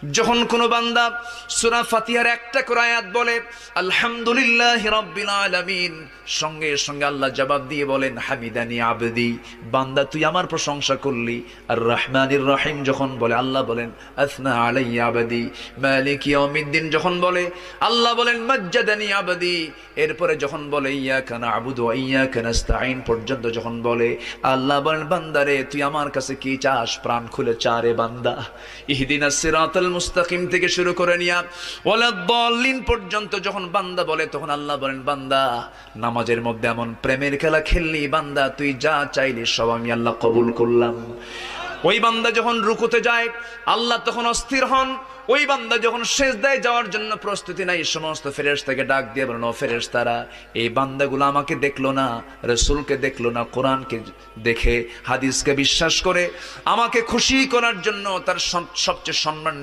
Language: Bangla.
যখন কোন বান্দা সূরা ফাতিহার একটা করে আয়াত বলে আলহামদুলিল্লাহি রাব্বিল আলামিন, সঙ্গে সঙ্গে আল্লাহ জবাব দিয়ে বলেন হামিদানি আবদি, বান্দা তুই আমার প্রশংসা করলি। আর রহমানির রহিম যখন বলে আল্লাহ বলেন আসনা আলাইয়া আবদি। মালিক ইয়াউমিদ্দিন যখন বলে আল্লাহ বলেন মাজ্জাদানি আবদি। এরপরে যখন বলে ইয়াকা না'বুদু ওয়া ইয়াকা নাস্তাঈন পর্যন্ত যখন বলে আল্লাহ বলেন বান্দারে তুই আমার কাছে কি চাস, প্রাণ খুলে চারে বান্দা। ইহদিনাস সিরাতাল মুস্তাকিম থেকে শুরু করে নিয়া ওয়ালাদ-দাল্লিন পর্যন্ত যখন বান্দা বলে তখন আল্লাহ বলেন বান্দা নামাজের মধ্যে এমন প্রেমের খেলা খেললি, বান্দা তুই যা চাইলি সব আমি আল্লাহ কবুল করলাম। ওই বান্দা যখন রুকুতে যায় আল্লাহ তখন অস্থির হন। ওই বান্দা যখন সিজদায় যাওয়ার জন্য প্রস্তুতি নাই, সমস্ত ফেরেশতাকে ডাক দিয়ে বলেন ও ফেরেশতারা, এই বান্দাগুলো আমাকে দেখলো না, রাসূলকে দেখলো না, কোরআনকে দেখে হাদিসকে বিশ্বাস করে আমাকে খুশি করার জন্য তার সবচেয়ে সম্মান